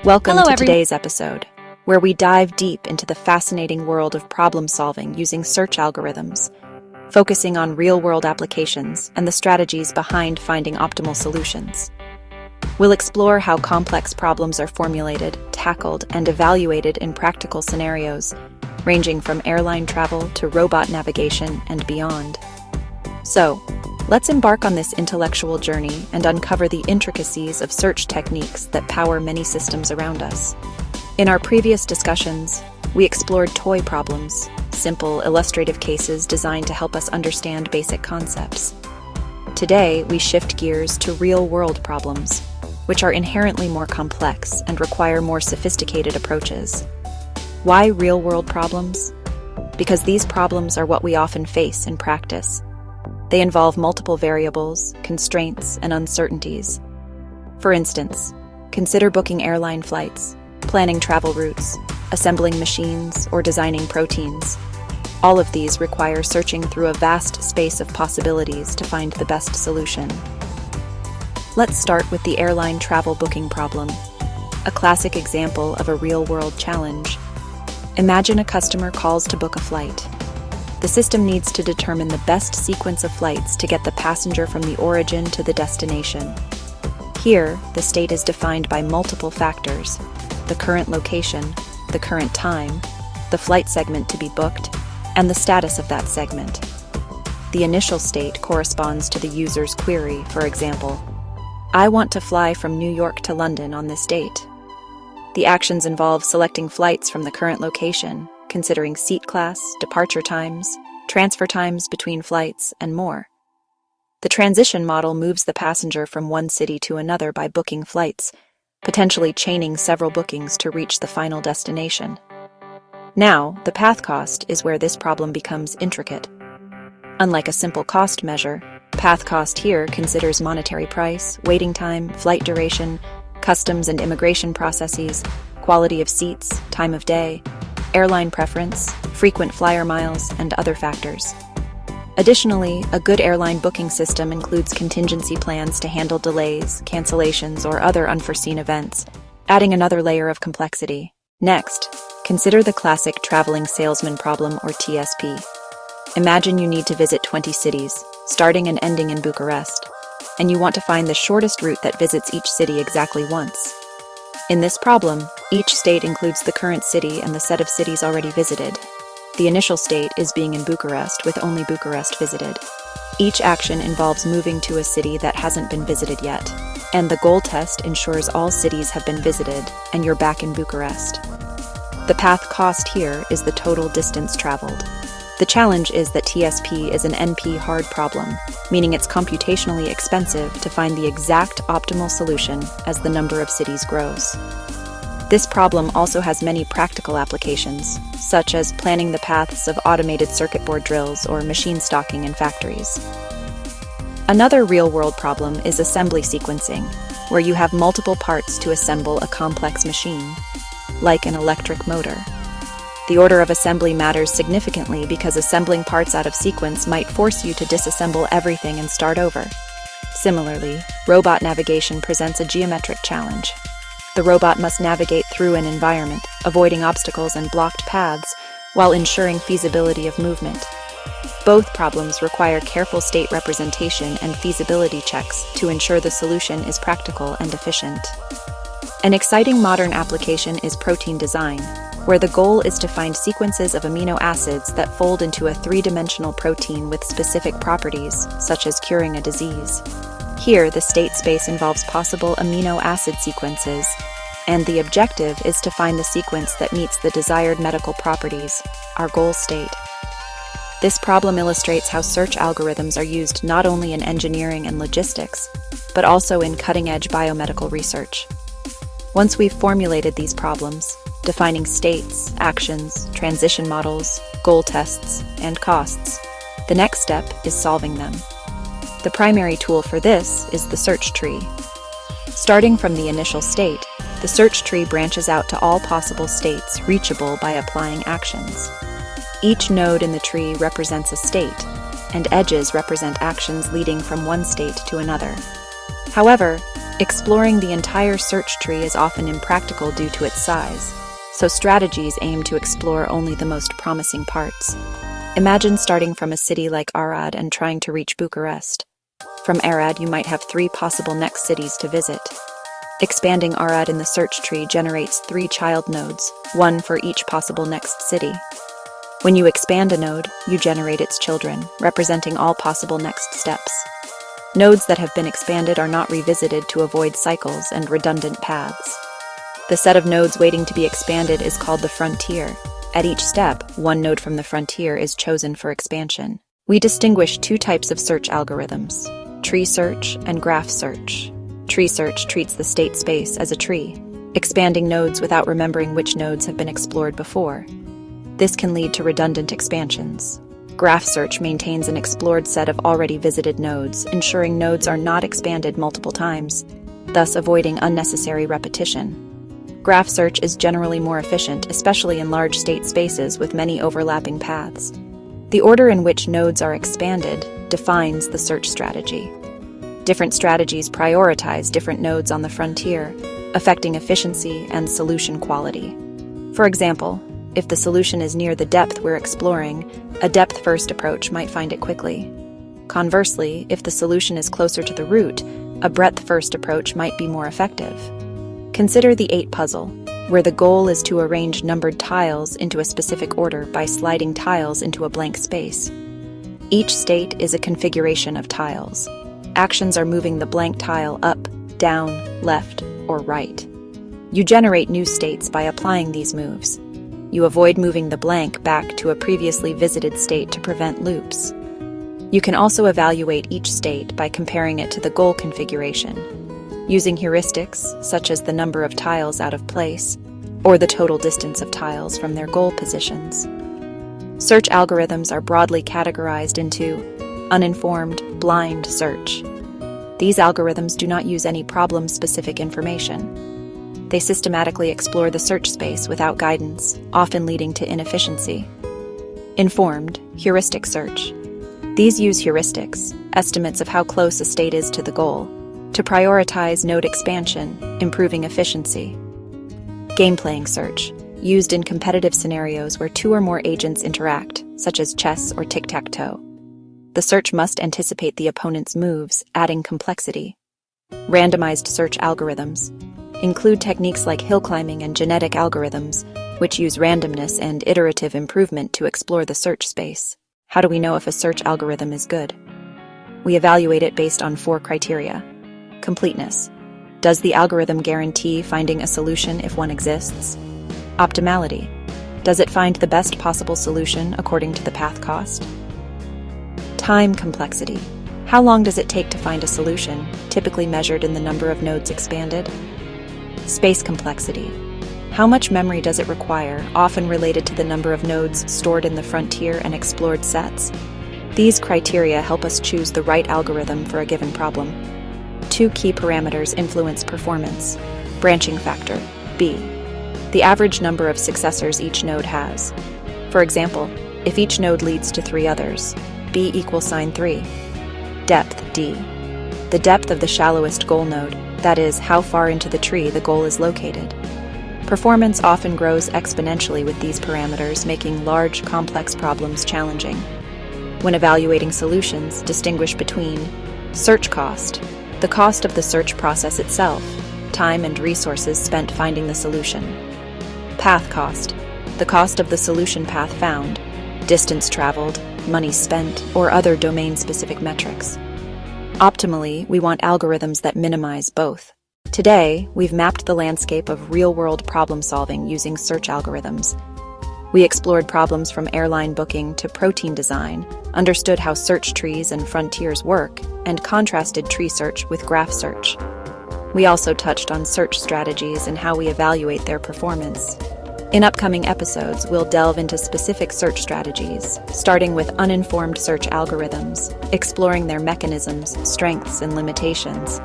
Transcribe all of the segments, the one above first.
Welcome Hello, to everyone. today's episode, where we dive deep into the fascinating world of problem solving using search algorithms, focusing on real-world applications and the strategies behind finding optimal solutions. We'll explore how complex problems are formulated, tackled, and evaluated in practical scenarios, ranging from airline travel to robot navigation and beyond. So, let's embark on this intellectual journey and uncover the intricacies of search techniques that power many systems around us. In our previous discussions, we explored toy problems, simple, illustrative cases designed to help us understand basic concepts. Today, we shift gears to real-world problems, which are inherently more complex and require more sophisticated approaches. Why real-world problems? Because these problems are what we often face in practice. They involve multiple variables, constraints, and uncertainties. For instance, consider booking airline flights, planning travel routes, assembling machines, or designing proteins. All of these require searching through a vast space of possibilities to find the best solution. Let's start with the airline travel booking problem, a classic example of a real-world challenge. Imagine a customer calls to book a flight. The system needs to determine the best sequence of flights to get the passenger from the origin to the destination. Here, the state is defined by multiple factors: the current location, the current time, the flight segment to be booked, and the status of that segment. The initial state corresponds to the user's query, for example, "I want to fly from New York to London on this date." The actions involve selecting flights from the current location, considering seat class, departure times, transfer times between flights, and more. The transition model moves the passenger from one city to another by booking flights, potentially chaining several bookings to reach the final destination. Now, the path cost is where this problem becomes intricate. Unlike a simple cost measure, path cost here considers monetary price, waiting time, flight duration, customs and immigration processes, quality of seats, time of day, airline preference, frequent flyer miles, and other factors. Additionally, a good airline booking system includes contingency plans to handle delays, cancellations, or other unforeseen events, adding another layer of complexity. Next, consider the classic traveling salesman problem, or TSP. Imagine you need to visit 20 cities, starting and ending in Bucharest, and you want to find the shortest route that visits each city exactly once. In this problem, each state includes the current city and the set of cities already visited. The initial state is being in Bucharest with only Bucharest visited. Each action involves moving to a city that hasn't been visited yet, and the goal test ensures all cities have been visited and you're back in Bucharest. The path cost here is the total distance traveled. The challenge is that TSP is an NP-hard problem, meaning it's computationally expensive to find the exact optimal solution as the number of cities grows. This problem also has many practical applications, such as planning the paths of automated circuit board drills or machine stocking in factories. Another real-world problem is assembly sequencing, where you have multiple parts to assemble a complex machine, like an electric motor. The order of assembly matters significantly because assembling parts out of sequence might force you to disassemble everything and start over. Similarly, robot navigation presents a geometric challenge. The robot must navigate through an environment, avoiding obstacles and blocked paths, while ensuring feasibility of movement. Both problems require careful state representation and feasibility checks to ensure the solution is practical and efficient. An exciting modern application is protein design, where the goal is to find sequences of amino acids that fold into a three-dimensional protein with specific properties, such as curing a disease. Here, the state space involves possible amino acid sequences, and the objective is to find the sequence that meets the desired medical properties, our goal state. This problem illustrates how search algorithms are used not only in engineering and logistics, but also in cutting-edge biomedical research. Once we've formulated these problems, defining states, actions, transition models, goal tests, and costs, the next step is solving them. The primary tool for this is the search tree. Starting from the initial state, the search tree branches out to all possible states reachable by applying actions. Each node in the tree represents a state, and edges represent actions leading from one state to another. However, Exploring the entire search tree is often impractical due to its size, so strategies aim to explore only the most promising parts. Imagine starting from a city like Arad and trying to reach Bucharest. From Arad, you might have 3 possible next cities to visit. Expanding Arad in the search tree generates 3 child nodes, 1 for each possible next city. When you expand a node, you generate its children, representing all possible next steps. Nodes that have been expanded are not revisited to avoid cycles and redundant paths. The set of nodes waiting to be expanded is called the frontier. At each step, 1 node from the frontier is chosen for expansion. We distinguish 2 types of search algorithms: tree search and graph search. Tree search treats the state space as a tree, expanding nodes without remembering which nodes have been explored before. This can lead to redundant expansions. Graph search maintains an explored set of already visited nodes, ensuring nodes are not expanded multiple times, thus avoiding unnecessary repetition. Graph search is generally more efficient, especially in large state spaces with many overlapping paths. The order in which nodes are expanded defines the search strategy. Different strategies prioritize different nodes on the frontier, affecting efficiency and solution quality. For example, if the solution is near the depth we're exploring, a depth-first approach might find it quickly. Conversely, if the solution is closer to the root, a breadth-first approach might be more effective. Consider the 8 puzzle, where the goal is to arrange numbered tiles into a specific order by sliding tiles into a blank space. Each state is a configuration of tiles. Actions are moving the blank tile up, down, left, or right. You generate new states by applying these moves. You avoid moving the blank back to a previously visited state to prevent loops. You can also evaluate each state by comparing it to the goal configuration, using heuristics such as the number of tiles out of place or the total distance of tiles from their goal positions. Search algorithms are broadly categorized into uninformed, blind search. These algorithms do not use any problem-specific information. They systematically explore the search space without guidance, often leading to inefficiency. Informed, heuristic search. These use heuristics, estimates of how close a state is to the goal, to prioritize node expansion, improving efficiency. Game-playing search, used in competitive scenarios where 2 or more agents interact, such as chess or tic-tac-toe. The search must anticipate the opponent's moves, adding complexity. Randomized search algorithms include techniques like hill climbing and genetic algorithms, which use randomness and iterative improvement to explore the search space. How do we know if a search algorithm is good? We evaluate it based on 4 criteria. Completeness. Does the algorithm guarantee finding a solution if one exists? Optimality. Does it find the best possible solution according to the path cost? Time complexity. How long does it take to find a solution, typically measured in the number of nodes expanded? Space complexity. How much memory does it require, often related to the number of nodes stored in the frontier and explored sets? These criteria help us choose the right algorithm for a given problem. 2 key parameters influence performance. Branching factor, B. The average number of successors each node has. For example, if each node leads to 3 others, B equals sign 3. Depth, D. The depth of the shallowest goal node, that is, how far into the tree the goal is located. Performance often grows exponentially with these parameters, making large, complex problems challenging. When evaluating solutions, distinguish between search cost, the cost of the search process itself, time and resources spent finding the solution. Path cost, the cost of the solution path found, distance traveled, money spent, or other domain-specific metrics. Optimally, we want algorithms that minimize both. Today, we've mapped the landscape of real-world problem-solving using search algorithms. We explored problems from airline booking to protein design, understood how search trees and frontiers work, and contrasted tree search with graph search. We also touched on search strategies and how we evaluate their performance. In upcoming episodes, we'll delve into specific search strategies, starting with uninformed search algorithms, exploring their mechanisms, strengths, and limitations.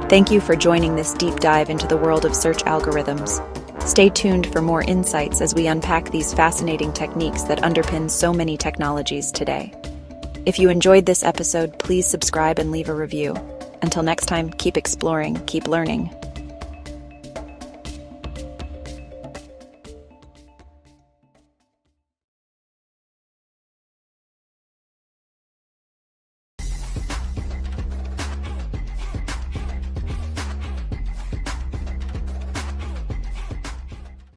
Thank you for joining this deep dive into the world of search algorithms. Stay tuned for more insights as we unpack these fascinating techniques that underpin so many technologies today. If you enjoyed this episode, please subscribe and leave a review. Until next time, keep exploring, keep learning.